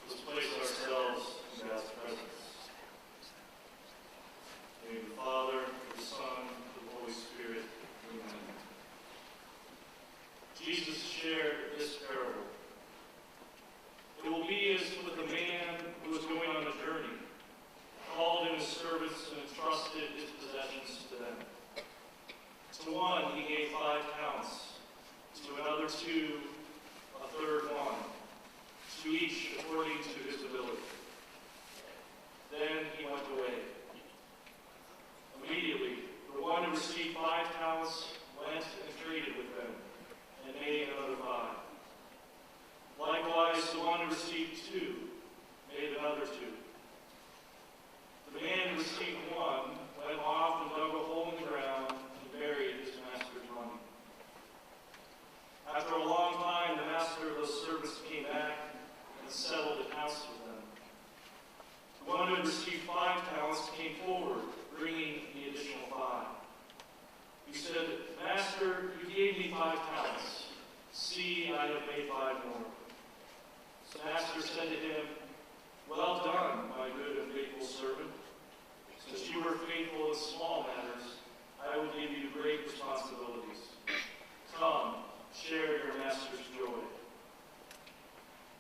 Let's place ourselves in God's presence. In the name of the Father, the Son, and the Holy Spirit. Amen. Jesus shared this parable. It will be as with a man who was going on a journey, called in his servants and entrusted his possessions to them. To one he gave 5 talents, to another 2, a third 1, to each according to his ability. Then he went away. Immediately, the one who received 5 talents went and traded with them, and made another 5. Likewise, the one who received 2 made another 2. The man who received 1 went off and dug a hole in the ground and buried his master's money. After a long time, the master of those servants came back and settled accounts with them. The one who had received 5 talents came forward, bringing the additional 5. He said, "Master, you gave me 5 talents. See, I have made 5 more." The master said to him, "Well done, my good and faithful servant. Since you were faithful in small matters, I will give you great responsibilities. Come, share your master's joy."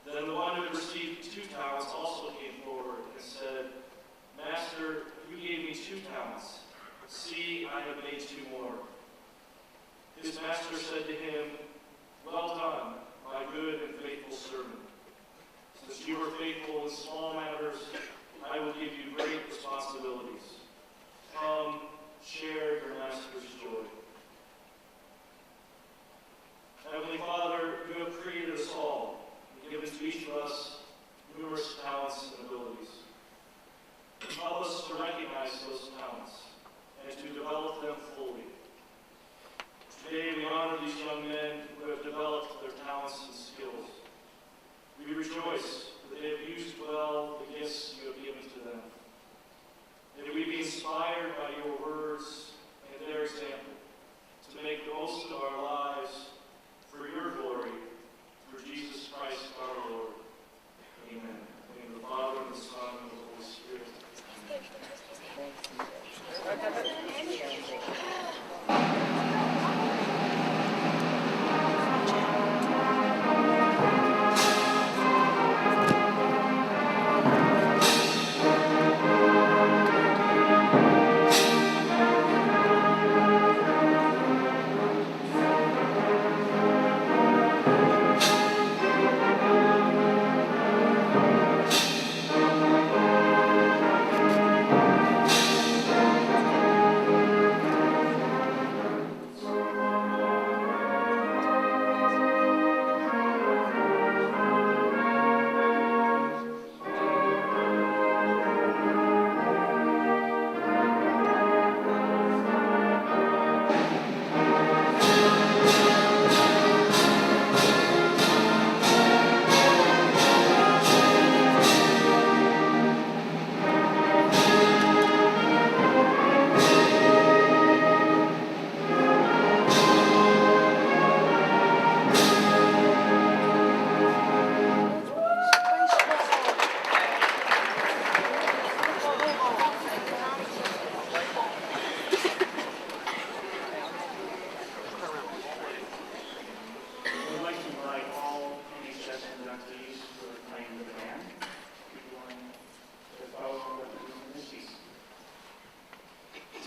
Then the one who had received 2 talents also came forward and said, "Master, you gave me 2 talents. See, I have made 2 more." His master said to him, "Well done, my good and faithful servant. Since you were faithful in small matters, I will give you great responsibilities. Come, share your master's joy." Heavenly Father, you have created us all and given to each of us numerous talents and abilities. Help us to recognize those talents and to develop them fully. Today we honor these young men who have developed their talents and skills. We rejoice that they have used well the gifts you have given to them. May we be inspired by your words and their example to make the most of our lives for your glory, through Jesus Christ our Lord. Amen. In the name of the Father, and the Son, and the Holy Spirit.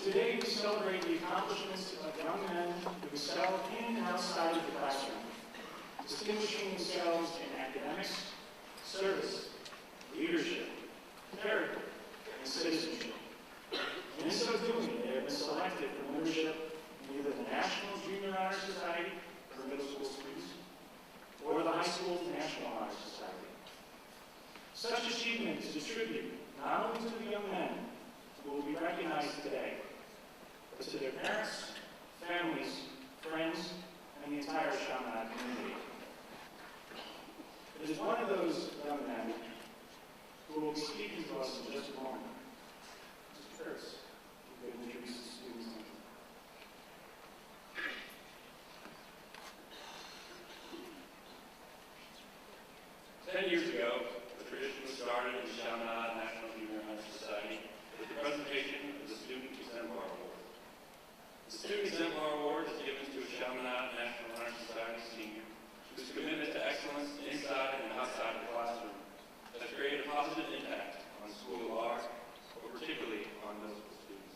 Today we celebrate the accomplishments of young men who excel in and outside of the classroom, distinguishing themselves in academics, service, leadership, character, and citizenship. And in so doing, they have been selected for membership in either the National Junior Honor Society for middle school students or the High School National Honor Society. Such achievement is a tribute not only to the young men who will be recognized today, but to their parents, families, friends, and the entire Chaminade community. It is one of those young men who will be speaking to us in just a moment. Mr. Kurtz, you could introduce the students. positive impact on the School of Art, but particularly on middle school students.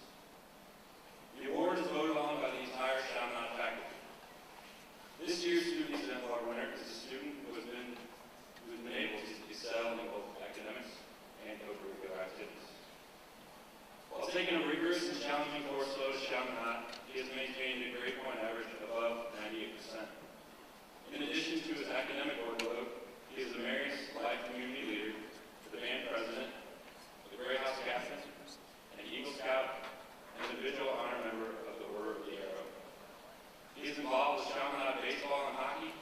The award is voted on by the entire Chaminade faculty. This year's Student Exemplar winner is a student who has been able to excel in both academics and co-curricular activities. While taking a rigorous and challenging course load at Chaminade, he has maintained a grade point average above 98%. In addition to his academic workload, he is the Marion Life Community Leader, the band president, the Gray House Captain, an Eagle Scout, and individual honor member of the Order of the Arrow. He is involved with Chaminade baseball and hockey,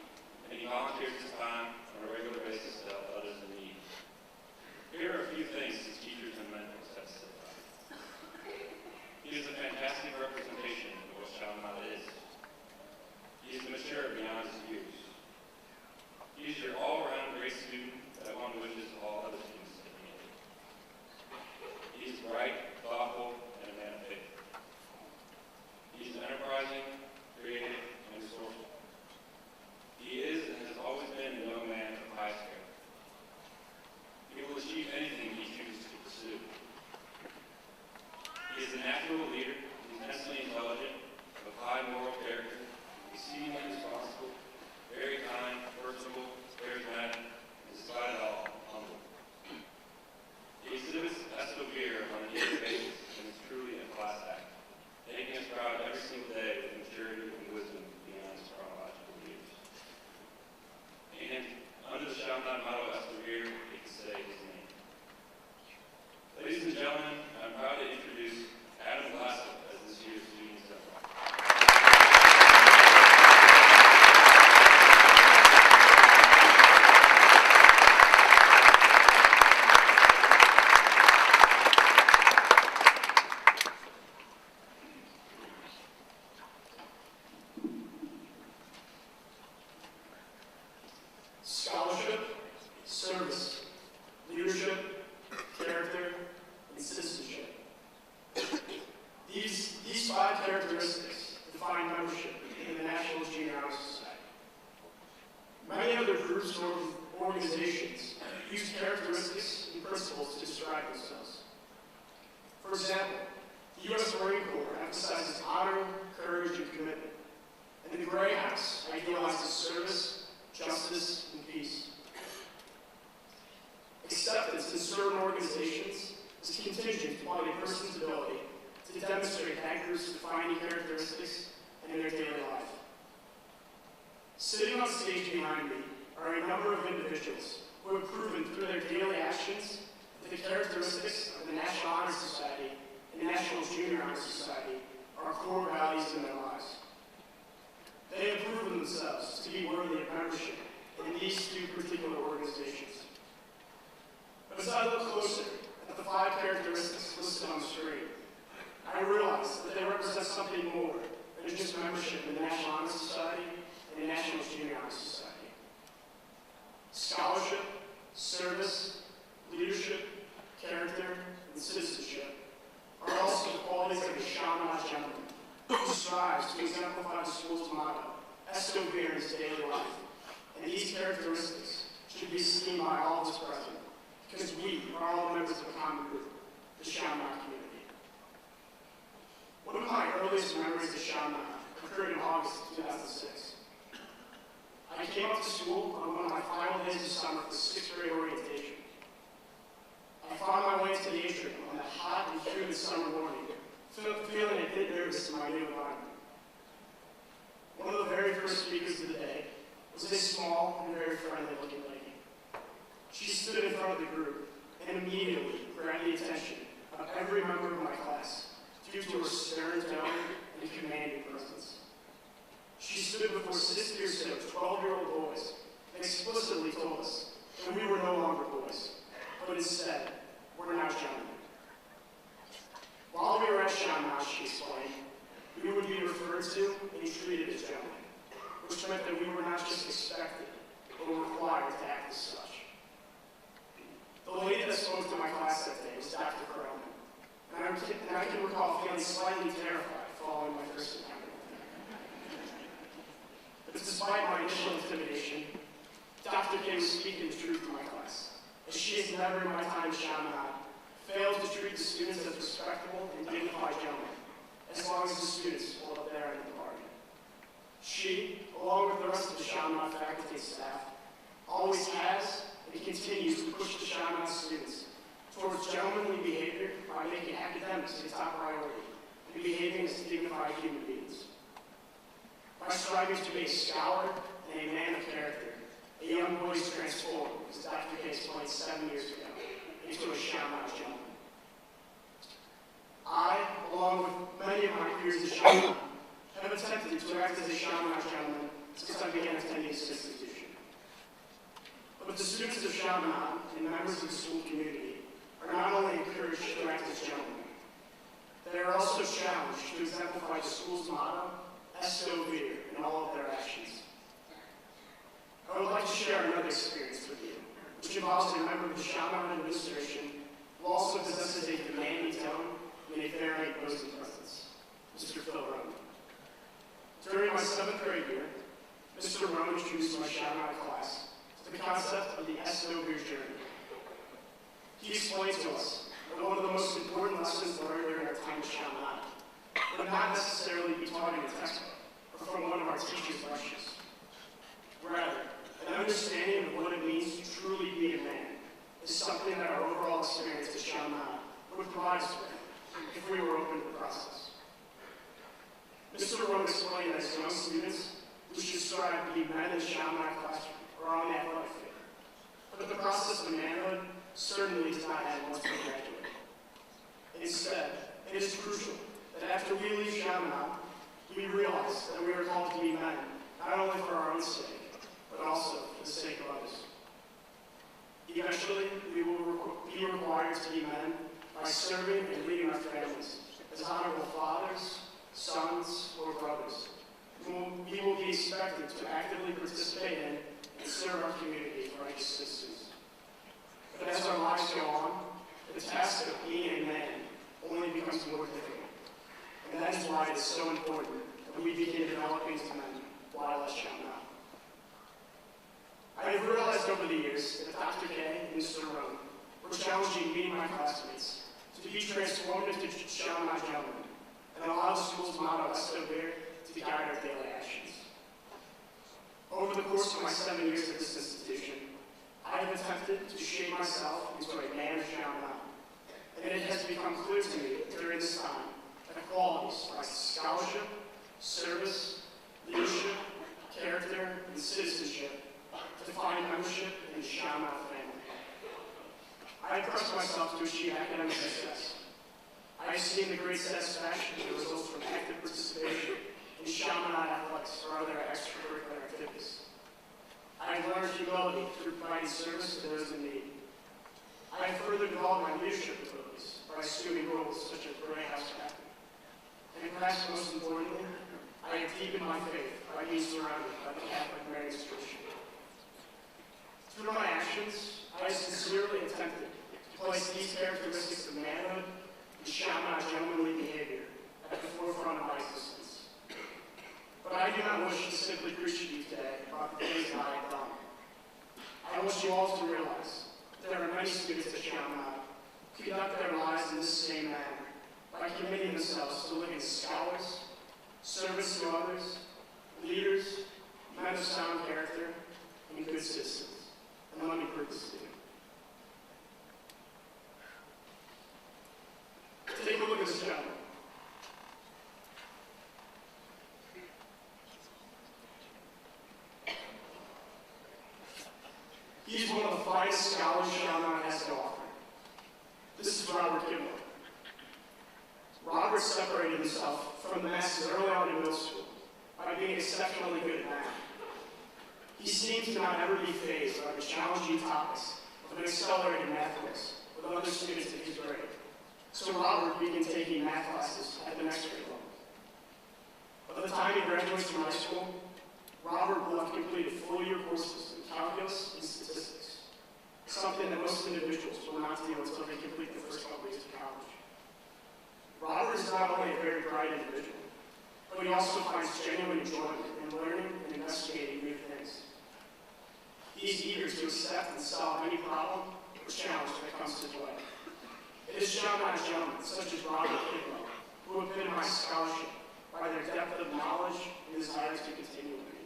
and he volunteers his time on a regular basis to help others in need. Here are a few things his teachers and mentors have said about him. He is a fantastic representation of what Chaminade is. He is mature beyond his years. He is your all-around great student that one wishes all other students to be. He is bright, thoughtful, and a man of faith. He is enterprising, creative, and resourceful. He is and has always been a young man of highest character. He will achieve anything he chooses to pursue. He is a natural leader, intensely intelligent, of high moral character, exceedingly responsible, very kind, personable, charismatic, and despite it all, humble. He exhibits estovere on a daily basis and is truly a class act, making us proud every single day with maturity and wisdom beyond his chronological years. And under the Chaminade motto estovere, he can say his name. Ladies and gentlemen, I'm proud to introduce Adam Glassel as this year's Student Exemplar. Scholarship, service, leadership, character, and citizenship. These five characteristics define membership in the National Junior Honor Society. Many other groups or organizations use characteristics and principles to describe themselves. For example, the U.S. Marine Corps emphasizes honor, courage, and commitment, and the Gray House idealizes service, justice, and peace. Acceptance in certain organizations is contingent upon a person's ability to demonstrate that group's defining characteristics in their daily life. Sitting on stage behind me are a number of individuals who have proven through their daily actions that the characteristics of the National Honor Society and the National Junior Honor Society are core values in their lives. They have proven themselves to be worthy of membership in these two particular organizations. But as I look closer at the five characteristics listed on the screen, I realize that they represent something more than just membership in the National Honor Society and the National Junior Honor Society. Scholarship, service, leadership, character, and citizenship are also the qualities of a Chaminade gentleman who strives to exemplify the school's motto, estovere in his daily life. And these characteristics should be esteemed by all of us present, because we are all members of a common group, the Chaminade community. One of my earliest memories of Chaminade occurred in August of 2006. I came up to school on one of my final days of summer for 6th grade orientation. I found my way to the atrium on that hot and humid summer morning, feeling a bit nervous in my new environment. One of the very first speakers of the day was a small and very friendly-looking lady. She stood in front of the group and immediately grabbed the attention of every member of my class due to her stern tone and commanding presence. She stood before 60 or so 12-year-old boys and explicitly told us that we were no longer boys, but instead, we're now gentlemen. While we were at Chaminade, she explained, we would be referred to and treated as gentlemen, which meant that we were not just expected, but were required to act as such. The lady that spoke to my class that day was Dr. Perlman, and I can recall feeling slightly terrified following my first encounter. But despite my initial intimidation, Dr. K was speaking the truth to my class, as she has never in my time at Chaminade failed to treat the students as respectable and dignified gentlemen, as long as the students hold up their end of the bargain. She, along with the rest of the Chaminade faculty and staff, always has and continues to push the Chaminade students towards gentlemanly behavior by making academics a top priority and behaving as dignified human beings. By striving to be a scholar and a man of character, a young boy is transformed, as Dr. K explained 7 years ago, into a Chaminade gentleman. I, along with many of my peers at Chaminade, have attempted to act as a Chaminade gentleman since I began attending this institution. But the students of Chaminade and members of the school community are not only encouraged to act as gentlemen, they are also challenged to exemplify the school's motto, Est Vir, in all of their actions. I would like to share another experience with you, which involves a member of the Chaminade administration who also possesses a demanding tone and a very imposing presence, Mr. Phil Roman. During my 7th grade year, Mr. Roman introduced my Chaminade class to the concept of the Est Vir journey. He explained to us that one of the most important lessons learned during our time at Chaminade would not necessarily be taught in a textbook or from one of our teachers' lectures. Rather, an understanding of what it means to truly be a man is something that our overall experience at Chaminade would provide us with if we were open to the process. Mr. Roman explained that as young students, we should strive to be men in the Chaminade classroom or on the athletic field. But the process of manhood certainly does not end once we graduate. Instead, it is crucial that after we leave Chaminade, we realize that we are called to be men, not only for our own sake, but also for the sake of others. Eventually, we will be required to be men by serving and leading our families as honorable fathers, sons, or brothers. We will be expected to actively participate in and serve our community with righteous citizens. But as our lives go on, the task of being a man only becomes more difficult. And that is why it is so important that we begin developing as men while at Chaminade. I have realized over the years that Dr. K and Mr. Roman were challenging me and my classmates to be transformed into Chaminade gentlemen and allow the school's motto, Est Vir, to guide our daily actions. Over the course of my 7 years at this institution, I have attempted to shape myself into a man of Chaminade, and it has become clear to me during this time that qualities like scholarship, service, leadership, character, and citizenship define membership in the Chaminade family. I have pressed myself to achieve academic success. I have seen the great satisfaction that results from active participation in Chaminade athletics or other extracurricular activities. I have learned humility through providing service to those in need. I have further developed my leadership abilities by assuming roles such as Gray House captain. And perhaps most importantly, I have deepened my faith by being surrounded by the Catholic Mary's tradition. Through my actions, I have sincerely attempted to place these characteristics of manhood and Chaminade gentlemanly behavior at the forefront of my existence. But I do not wish to simply preach to you today about the things that I have done. I want you all to realize that there are many students at Chaminade who conduct their lives in this same manner by committing themselves to living as scholars, service to others, leaders, men of sound character, and good citizens. And let me prove this to you. Take a look at this gentleman. He's one of the finest scholars Chaminade has to offer. This is Robert Kimball. Robert separated himself from the masses early on in middle school by being exceptionally good at math. He seems to not ever be fazed by the challenging topics of an accelerated math course with other students in his grade. So Robert began taking math classes at the next grade level. By the time he graduates from high school, Robert will have completed full-year courses in calculus and statistics, something that most individuals will not do until they complete the first couple years of college. Robert is not only a very bright individual, but he also finds genuine enjoyment in learning and investigating new things. He is eager to accept and solve any problem challenge that comes his way. It is Chaminade gentlemen, such as Robert Kidwell, who have been my scholarship by their depth of knowledge and desire to continue with me.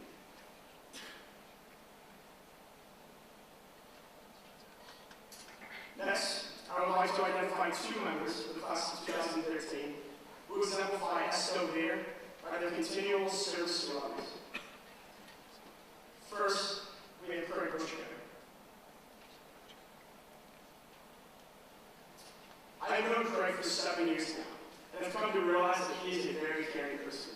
Next, I would like to identify two members of the class of 2013 who exemplify Escovir by their continual service to others. First, we have Craig Bushko. I have known Craig for 7 years now, and have come to realize that he is a very caring person.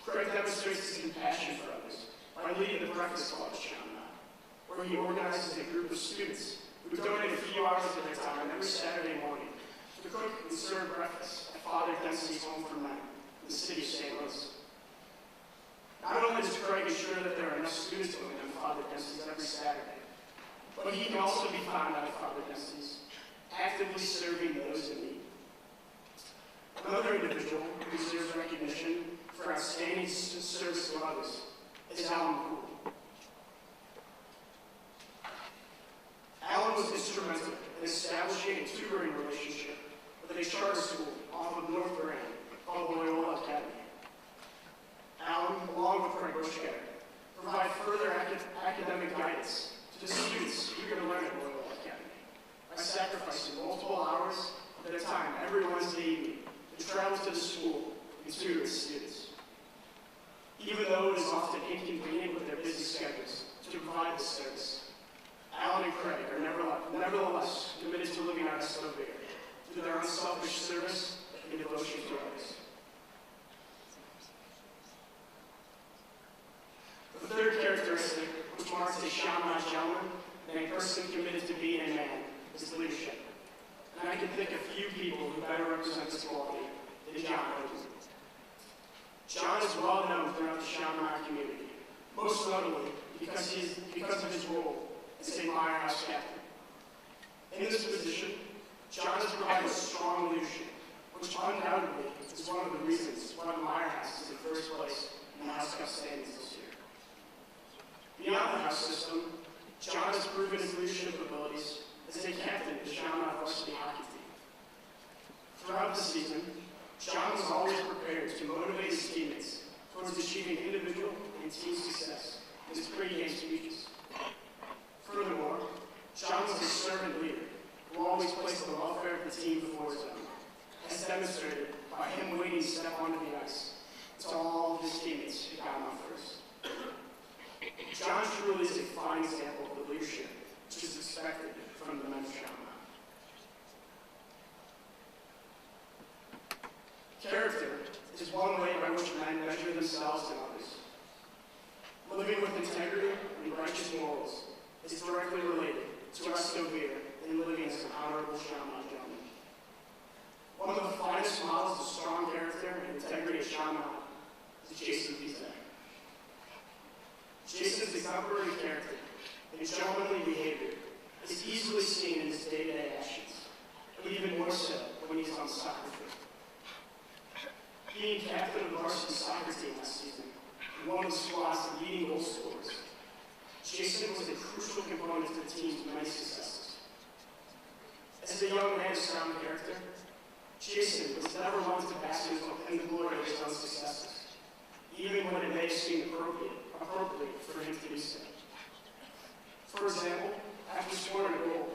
Craig demonstrates his compassion for others by leading the Breakfast Club at Chaminade, where he organizes a group of students who donate a few hours of their time every Saturday morning to cook and serve breakfast at Father Dempsey's Home for Men in the city of St. Louis. Not only does Craig ensure that there are enough students to attend Father Dempsey's every Saturday, but he can also be found at Father Dempsey's, actively serving those in need. Another individual who deserves recognition for outstanding service to others is Alan McCool. Alan was instrumental in establishing a tutoring relationship with a charter school off of North Grand called Loyola Academy. Alan, along with Craig Bushko, provide further academic guidance to the students eager to learn at Loyola Academy by sacrificing multiple hours of their time every Wednesday evening to travel to the school and tutor its students. Even though it is often inconvenient with their busy schedules to provide this service, Alan and Craig are nevertheless committed to living out Escovir through their unselfish service and devotion to others. The third characteristic, which marks a Chaminade gentleman and a person committed to being a man, is leadership. And I can think of few people who better represent this quality than John Hogan. John is well known throughout the Chaminade community, most notably because of his role as a Meyer House captain. In this position, John has provided strong leadership, which undoubtedly is one of the reasons why the Meyer House is in first place in the House Cup standings this year. Beyond the House system, John has proven his leadership abilities as a captain of the Chaminade varsity hockey team. Throughout the season, John was always prepared to motivate his teammates towards achieving individual and team success in his pre-game speeches. Furthermore, John was a servant leader who always placed the welfare of the team before his own, as demonstrated by him waiting to step onto the ice until all of his teammates had gotten off first. John truly is a fine example of the leadership which is expected from the men of Chaminade. Character is one way by which men measure themselves and others. Living with integrity and righteous morals is directly related to Escovir in living as an honorable Chaminade gentleman. One of the finest models of strong character and integrity at Chaminade is Jason Bizek. Jason's exemplary character and gentlemanly behavior is easily seen in his day-to-day actions, but even more so when he's on the soccer field. Being captain of the varsity soccer team last season and one of the squad's leading goal scorers, Jason was a crucial component to the team's many successes. As a young man of sound character, Jason was never one to bask in the glory of his own successes, even when it may seem appropriate for him to do so. For example, after scoring a goal,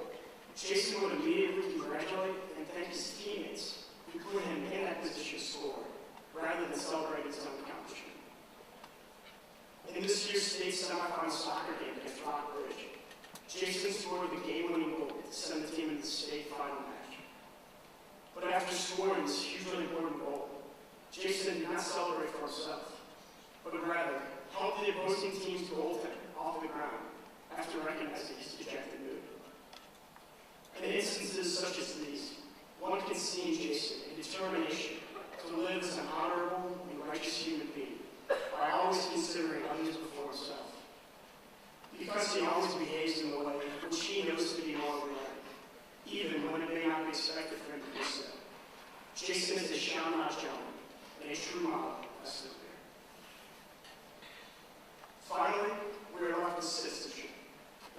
Jason would immediately congratulate and thank his teammates who put him in that position to score, rather than celebrate his own accomplishment. In this year's state semifinal soccer game against Rockbridge, Jason scored the game-winning goal to send the team into the state final match. But after scoring this hugely important goal, Jason did not celebrate for himself, but rather helped the opposing team's goaltender off the ground after recognizing his dejected mood. In instances such as these, one can see in Jason a determination to live as an honorable and righteous human being by always considering others before himself. Because he always behaves in a way which he knows to be morally right, even when it may not be expected for him to do so. Jason is a Chaminade gentleman and a true model of Escovir. Finally, we are left with citizenship,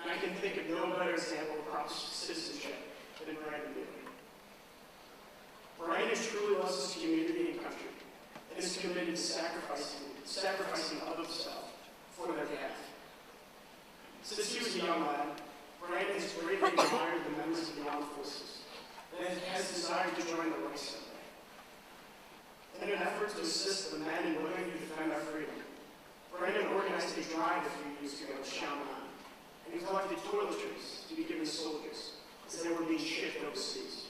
and I can think of no better example of proper to sacrificing of himself for their behalf. Since he was a young lad, Brandon has greatly admired the members of the armed forces and has desired to join the ranks someday. In an effort to assist the men and women who defend our freedom, Brandon organized a drive a few years ago in Chamonix and collected toiletries to be given to soldiers as they were being shipped overseas.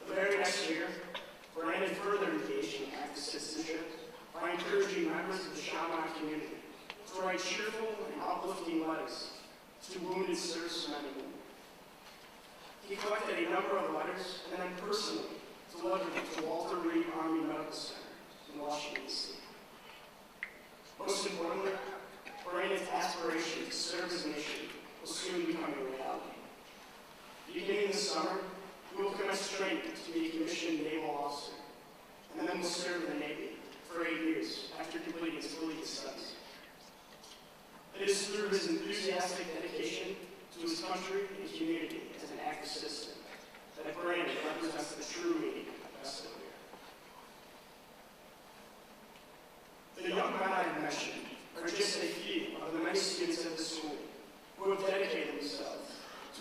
The very next year, Brandon further engaged in active citizenship by encouraging members of the Chamonix community to write cheerful and uplifting letters to wounded servicemen and women. He collected a number of letters and then personally delivered them to Walter Reed Army Medical Center in Washington, D.C. Most importantly, Brandon's aspiration to serve his nation will soon become a reality. Beginning this summer, he will commence training to be a commissioned naval officer, and then will serve in the Navy for 8 years after completing his collegiate studies. It is through his enthusiastic dedication to his country and community as an active citizen that Brandon represents the true meaning of SOE. The young men I have mentioned are just a few of the many students at the school who have dedicated themselves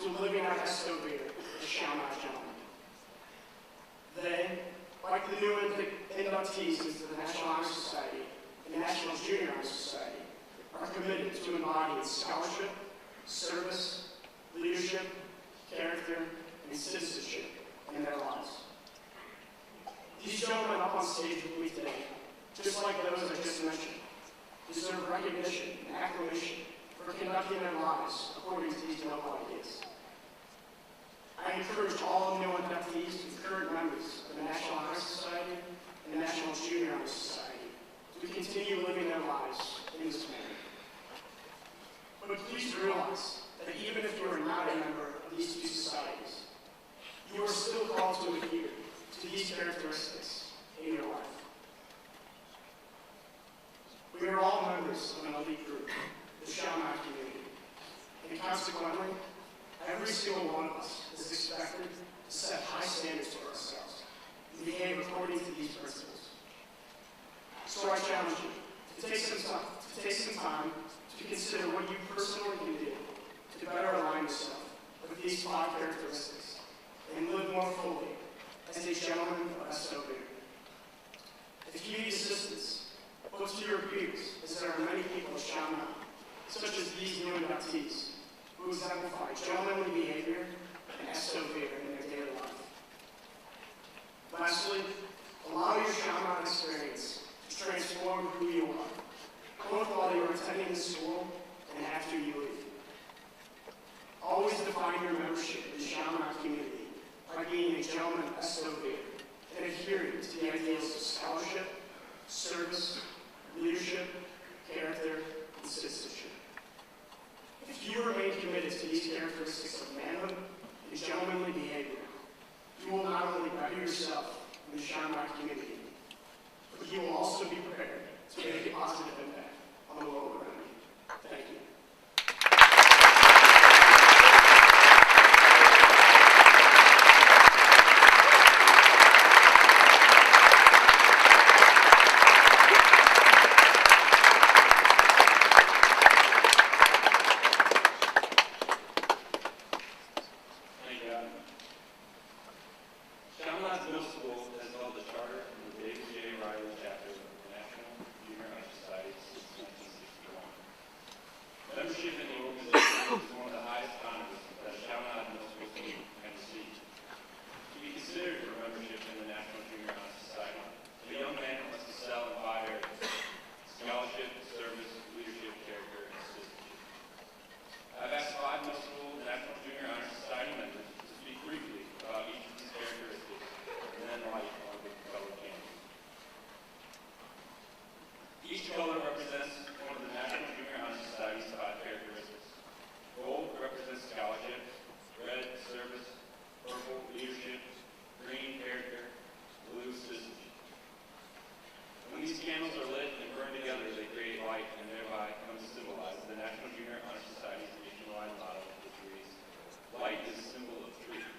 to living out SOE as Chamonix gentlemen. They, like the new inductees into the National Honor Society and the National Junior Honor Society, are committed to embodying scholarship, service, leadership, character, and citizenship in their lives. These gentlemen up on stage with me today, just like those I just mentioned, deserve recognition and acclamation for conducting their lives according to these noble ideas. I encourage all new inductees and current members of the National Honor Society and the National Junior Honor Society to continue living their lives in this manner. But please realize that even if you are not a member of these two societies, you are still called to adhere to these characteristics in your life. We are all members of an elite group, the Chamonix community, and consequently, every single one of us is expected to set high standards for ourselves and behave according to these principles. So I challenge you to take some time to consider what you personally can do to better align yourself with these 5 characteristics and live more fully as a gentleman of SOE. If you need assistance, look to your peers, as there are many people at Chamonix, such as these new inductees, who exemplify gentlemanly behavior and SOE in their daily life. Lastly, allow your Chamonix experience to transform who you are, both while you are attending the school and after you leave. Always define your membership in the Chamonix community by being a gentleman of SOE and adhering to the ideals of scholarship, service, leadership, character, and citizenship. If you remain committed to these characteristics of manhood and gentlemanly behavior, you will not only better yourself in the Chamonix community, but you will also be prepared to make a positive impact on the world around you. Thank you. Chamonix Middle School has held the charter from the David J. Riley chapter of the National Junior Honor Society since 1961. Membership in the organization is one of the highest honors that a Chamonix Middle School student can receive. To be considered for membership in the National Junior Honor Society, the young man must excel in 5 areas: scholarship, service, leadership, character, and citizenship. I've asked 5 middle school and National Junior Honor Society members to speak briefly about each of these characteristics and then light on the color canvas. Each color represents one of the National Junior Honor Society's 5 characteristics. Gold represents scholarship, red, service, purple, leadership, green, character, blue, citizenship. When these candles are lit and burned together, they create light and thereby come to symbolize the National Junior Honor Society's nationwide motto, which reads, "Light is a symbol of truth."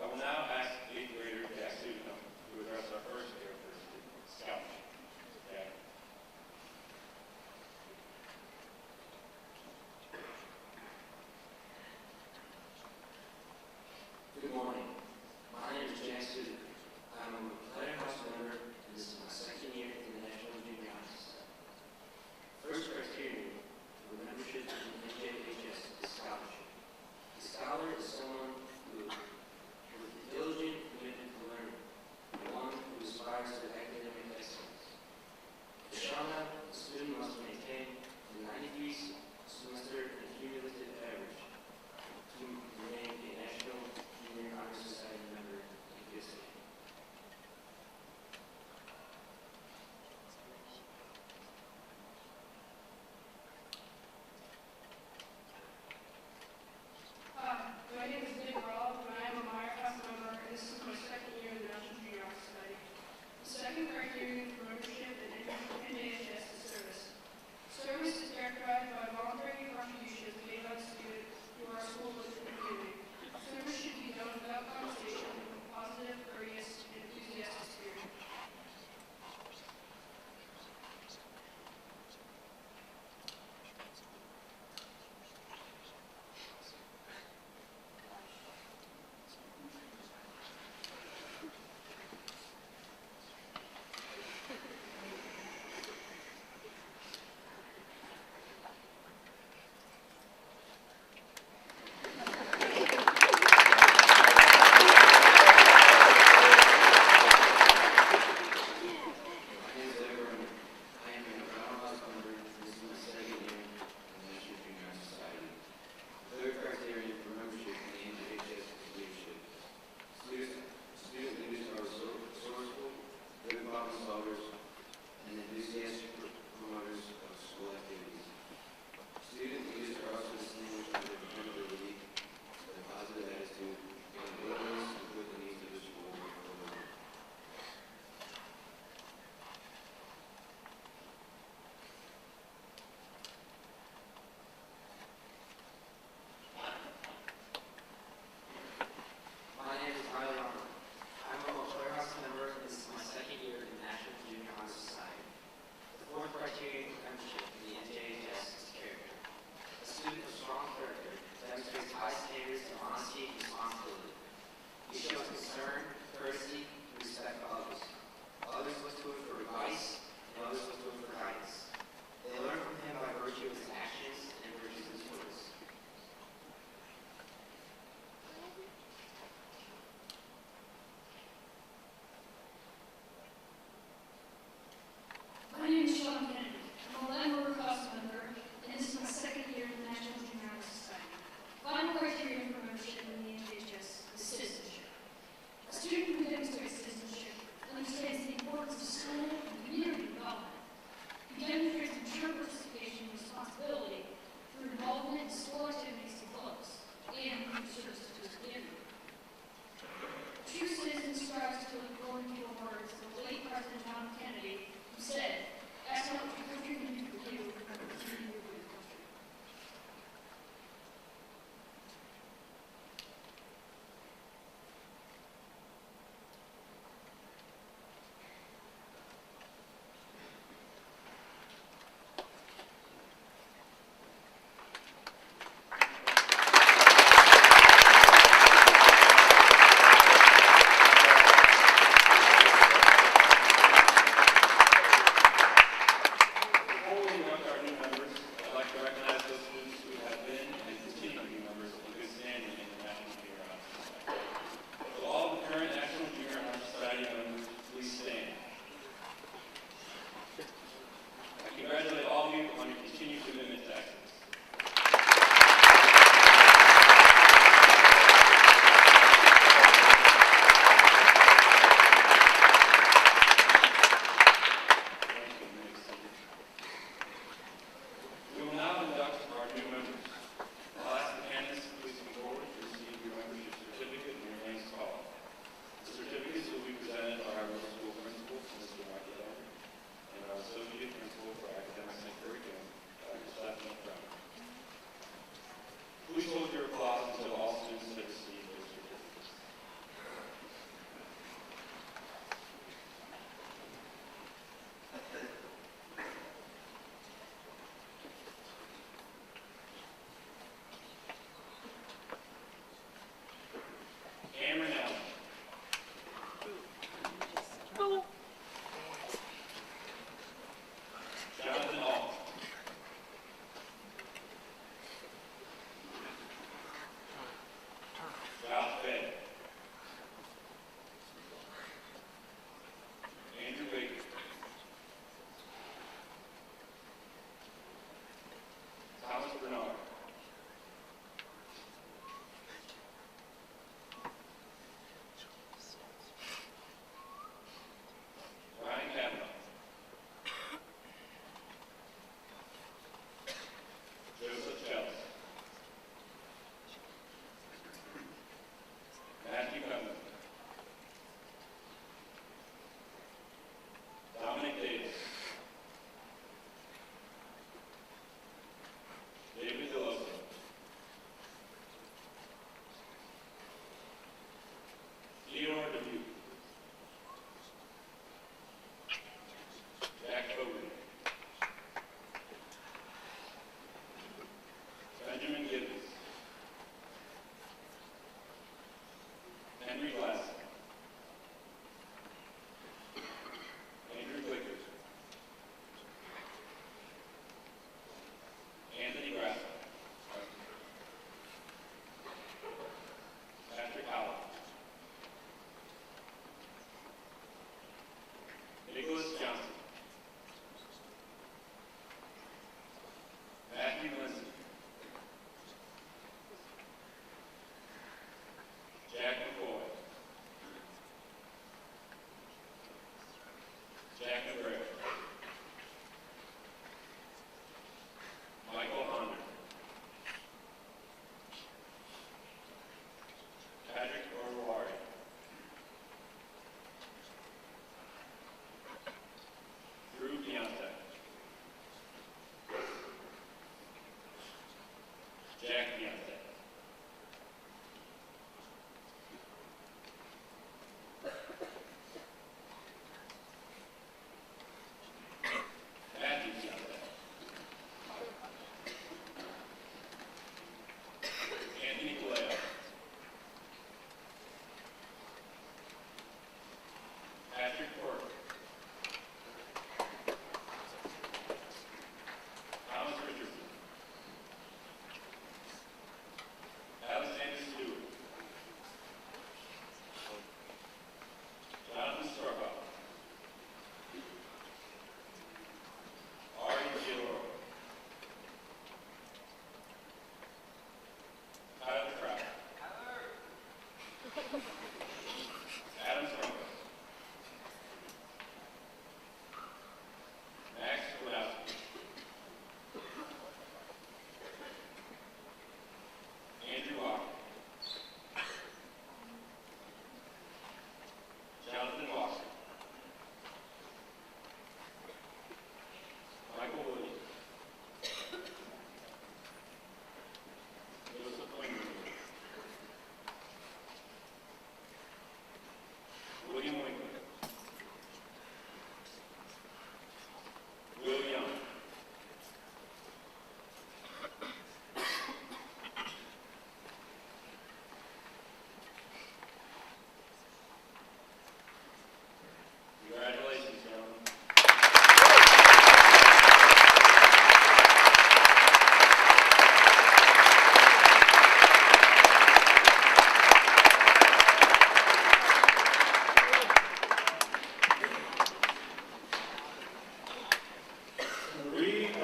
I will now ask 8th grader Jack Sudino to address our first characteristic,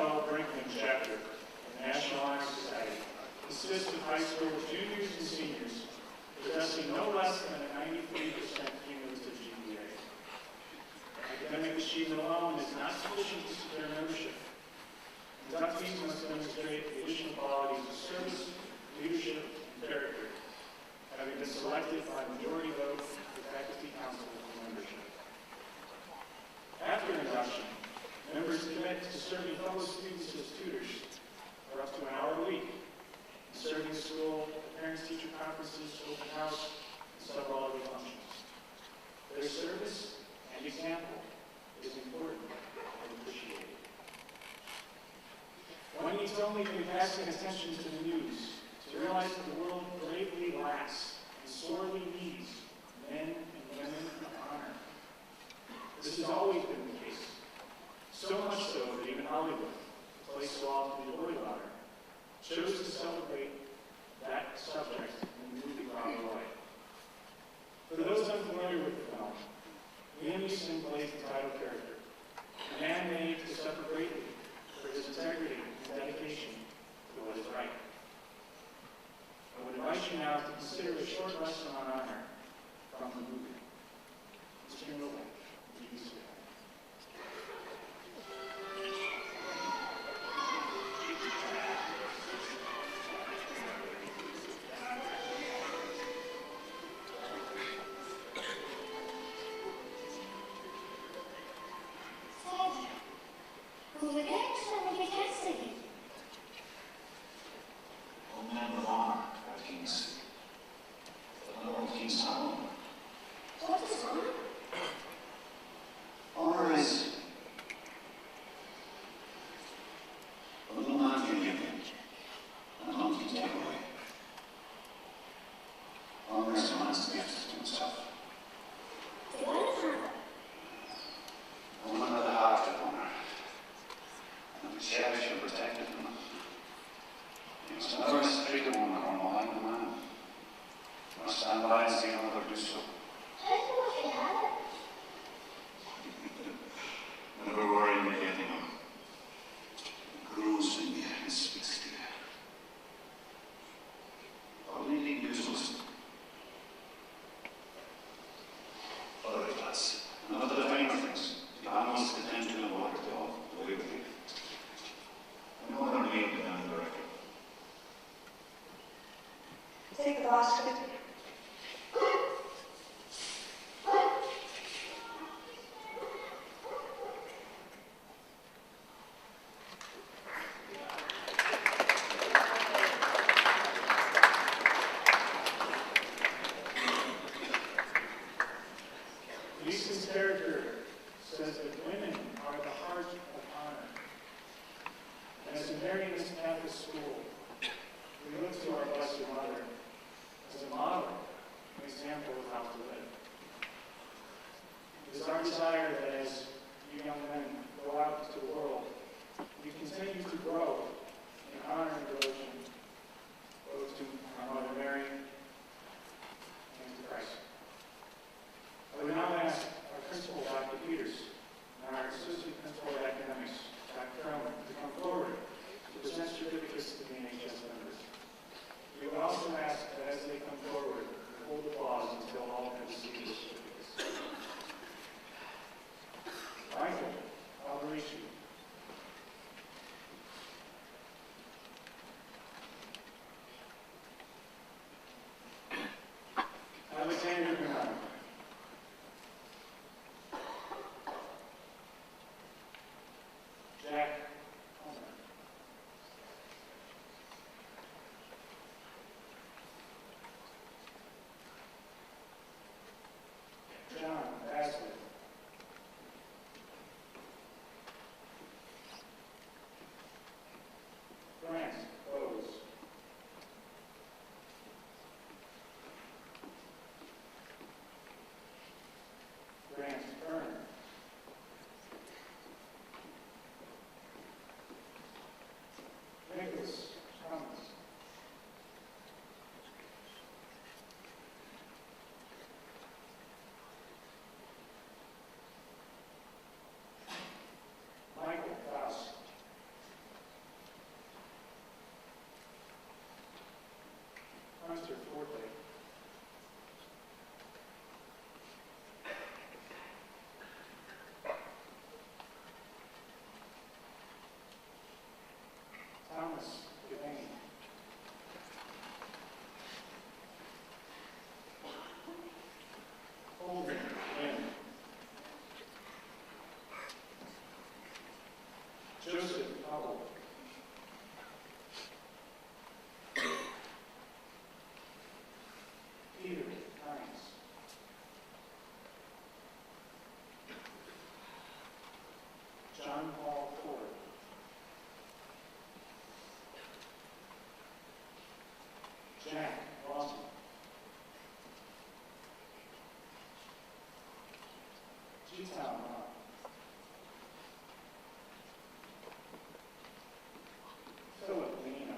2012 Brinkman chapter of the National Honor Society consists of high school juniors and seniors possessing no less than a 93% cumulative GPA. Academic achievement alone is not sufficient to secure membership. Inductees must demonstrate the additional qualities of service, leadership, and character, having been selected by majority vote of the faculty council for membership. After induction, members commit to serving fellow students as tutors for up to an hour a week, and serving the school at parents-teacher conferences, open house, and several other functions. Their service and example is important and appreciated. One needs only pay passing attention to the news to realize that the world gravely lacks and sorely needs men and women of honor. This has always been the case. So much so that even Hollywood, a place so often devoid of honor, chose to celebrate that subject in the movie Broadway. For those unfamiliar with the film, Liam Neeson plays the title character, a man made to suffer greatly for his integrity and dedication to what is right. I would invite you now to consider a short lesson on honor from the movie. Mr. Miller, please. Take the basket. Neeson's character says that women are the heart of honor. And as a very this Catholic school, we look to our Blessed Mother as a model, an example of how to live. It is our desire that as you young men go out into the world, you continue to grow in honor and devotion both to our Mother Mary and to Christ. I would now ask our principal, Dr. Peters, and our associate principal of academics, Dr. Cronin, to come forward to present certificates to the NHS members. We would also ask that as they come forward, hold applause until all have received the certificates. Joseph Howell. Peter Hines. John Paul Ford. Jack Lawson. G-Town Ma. Philip Lino.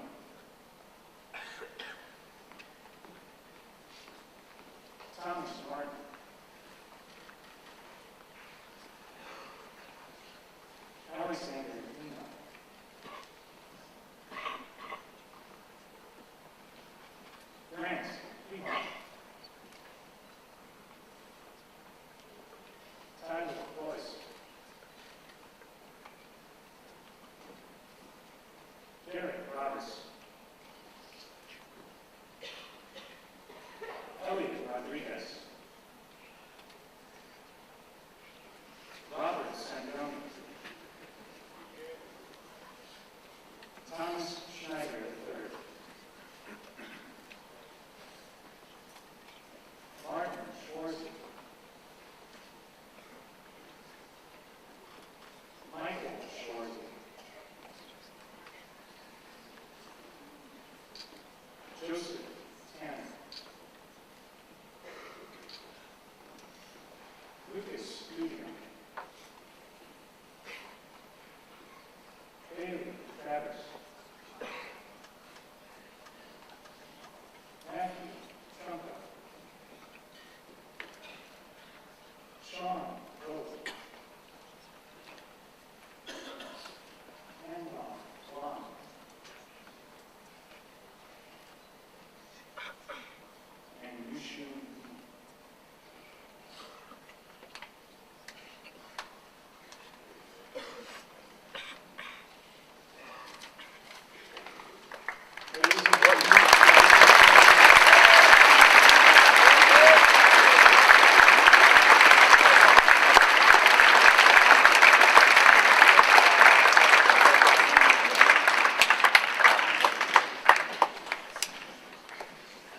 Thomas Martin. Alexander Lino. Grant Lino. Tyler Boyce. Derek Roberts. Elliot Rodriguez. Robert Sandrone. Thomas Schneider III. Martin Schwarzy. Michael Schwarzy. Joseph Tanner. Lucas Studio. Bailey Travis. Matthew Trumka. Sean Gold. Anton Blum. And Yushu. Ladies and gentlemen,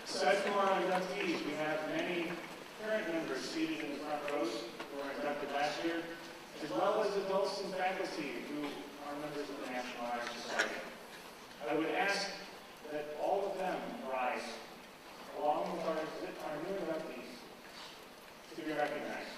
aside from our inductees, we have many current members seated in the front rows who were inducted last year, as well as adults and faculty who are members of the National Honor Society. I would ask that all of them rise, along with our new inductees, to be recognized.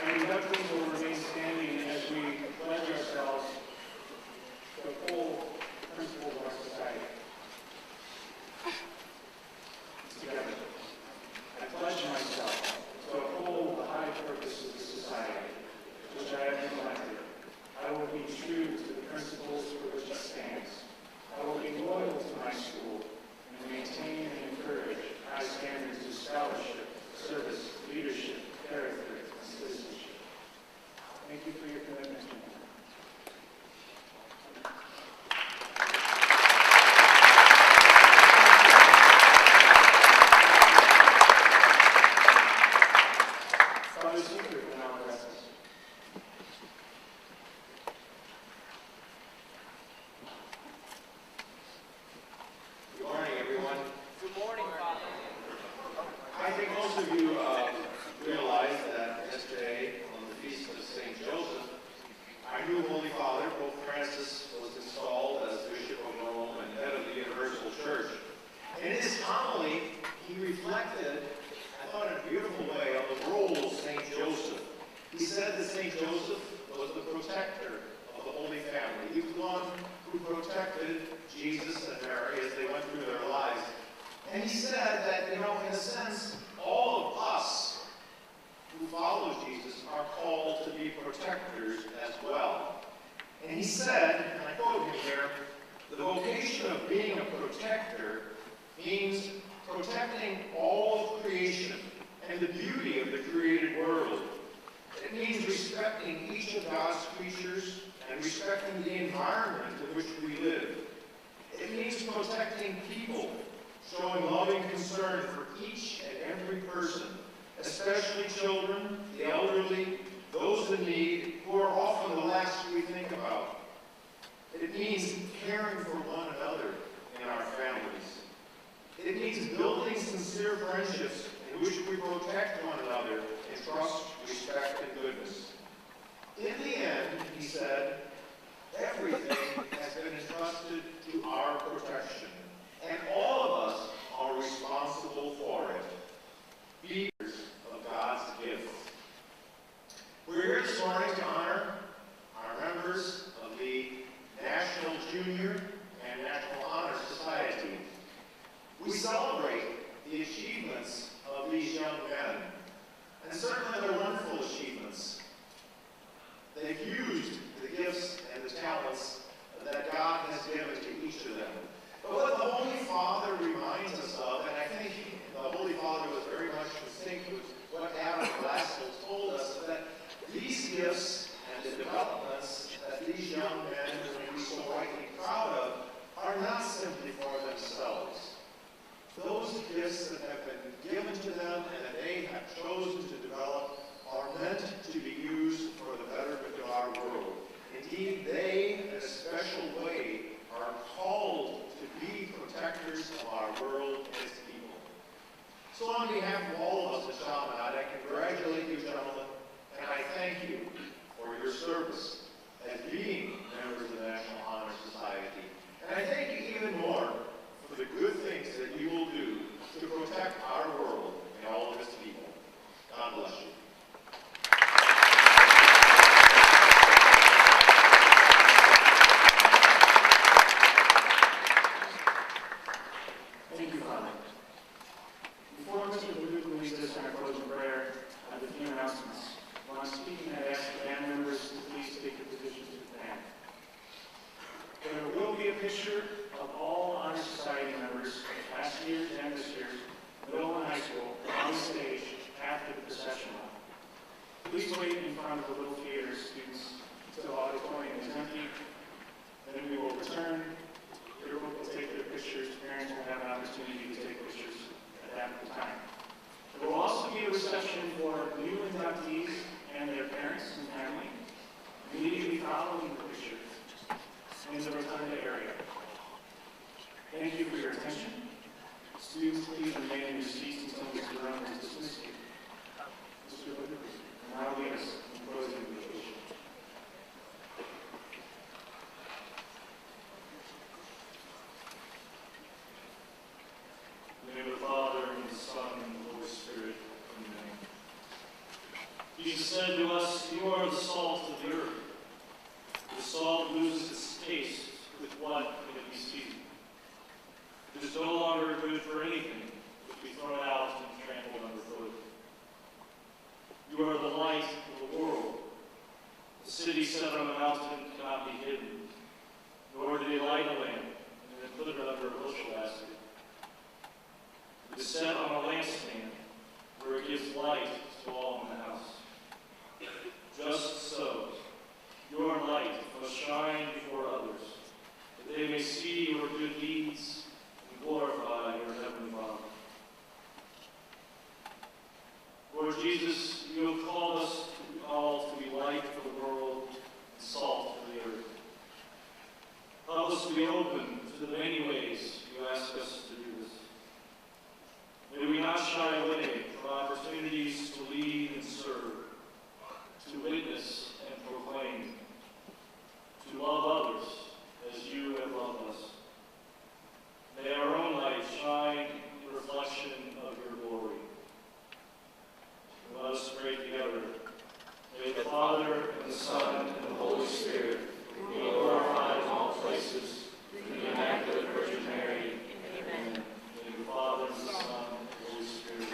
And inductees will remain standing as we pledge ourselves to the full principles of our society. Together, I pledge myself to uphold the high purpose of the society, which I have elected. I will be true to the principles for which it stands. I will be loyal to my school and maintain and encourage high standards of scholarship, service, leadership, character, and citizenship. Thank you for your commitment to me. Father Seeker will now address us. Good morning, everyone. Good morning, Father. I think most of you realize that yesterday, on the feast of St. Joseph, our new Holy Father, Pope Francis, was installed as Bishop of Rome and head of the Universal Church. And in his homily, he reflected, I thought in a beautiful way, on the role of St. Joseph. He said that St. Joseph was the protector of the Holy Family. He was one who protected Jesus and Mary as they went through their lives. And he said that, in a sense, all of us who follow Jesus are called to be protectors as well. And he said, and I quote him here, the vocation of being a protector means protecting all of creation and the beauty of the created world. It means respecting each of God's creatures and respecting the environment protecting people, showing loving concern for each and every person, especially children, the elderly, those in need, who are often the last we think about. It means caring for one another in our families. It means building sincere friendships in which we protect one another in trust, respect, and goodness. In the end, he said, everything has been entrusted to our protection, and all of us are responsible for it. Be of God's gift. We're here this morning to honor our members of the National Junior and National Honor Society. We celebrate the achievements of these young men, and certainly their wonderful achievements. They've used the gifts and the talents that God has given to each of them. But what the Holy Father reminds us of, and I think the Holy Father was very much distinct with what Adam Glasgow told us, that these gifts and the developments that these young men may be so rightly proud of are not simply for themselves. Those gifts that have been given to them and that they have chosen to develop are meant to be used for the betterment of our world. Indeed, they, in a special way, are called to be protectors of our world and its people. So on behalf of all of us at Chaminade, I congratulate you, gentlemen, and I thank you for your service as being members of the National Honor Society. And I thank you even more for the good things that you will do to protect our world and all of its people. God bless you. Thank you, Father. Before Mr. Blue leads us in our closing prayer, I have a few announcements. While I'm speaking, I ask the band members to please take your positions to the band. There will be a picture of all Honor Society members, last year's and this year's, middle and high school, on the stage after the procession. Please wait in front of the little theater, students, until the auditorium is empty. Then we will return. Your group will take their pictures. Parents will have an opportunity to take pictures at that time. There will also be a reception for new inductees and their parents and family immediately following the picture in the rotunda area. Thank you for your attention. Students, please remain in your seats until Mr. Brown has dismissed you. Mr. Woodard, now lead us in closing invocation. In the name of the Father, and the Son, and the Holy Spirit. Amen. Jesus said to us, "You are the salt of the earth. The salt loses its taste with what it be seasoned. It is no longer good for anything but to be thrown out and trampled underfoot. You are the light of the world. The city set on a mountain cannot be hidden, nor do they light a lamp and then put it under a bushel basket. It is set on a lampstand, where it gives light to all in the house. Just so, your light must shine before others, that they may see your good deeds and glorify your heavenly Father." Lord Jesus, you have called us all to be light for the world and salt for the earth. Help us to be open to the many ways you ask us to do this. May we not shy away from opportunities to lead and serve, to witness and proclaim, to love others as you have loved us. May our own light shine in reflection of your glory. Let us pray together. May the Father, and the Son, and the Holy Spirit be glorified in all places, through the Immaculate Virgin Mary. Amen. May the Father, and the Son, and the Holy Spirit.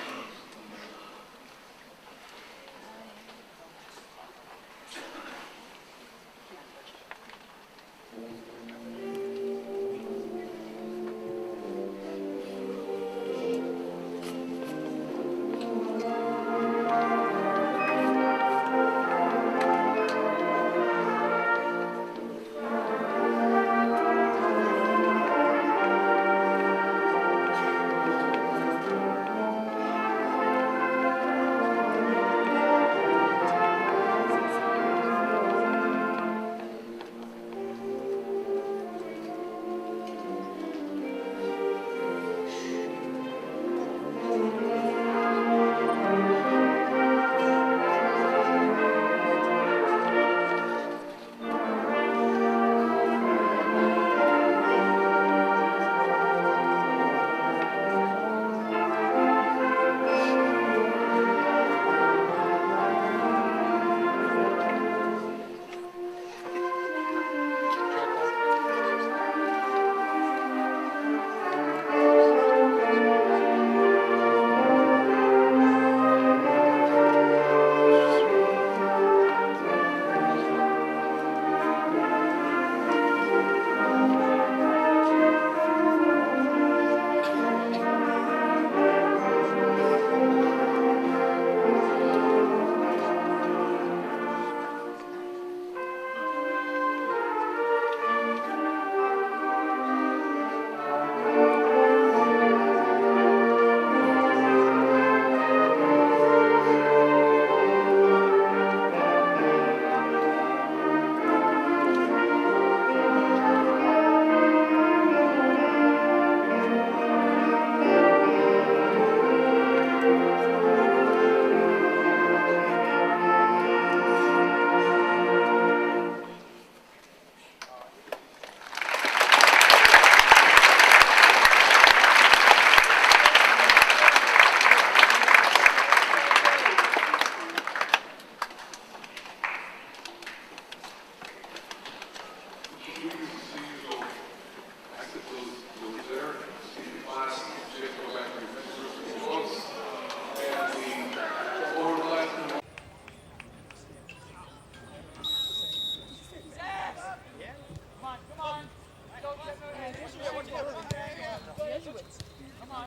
graduates.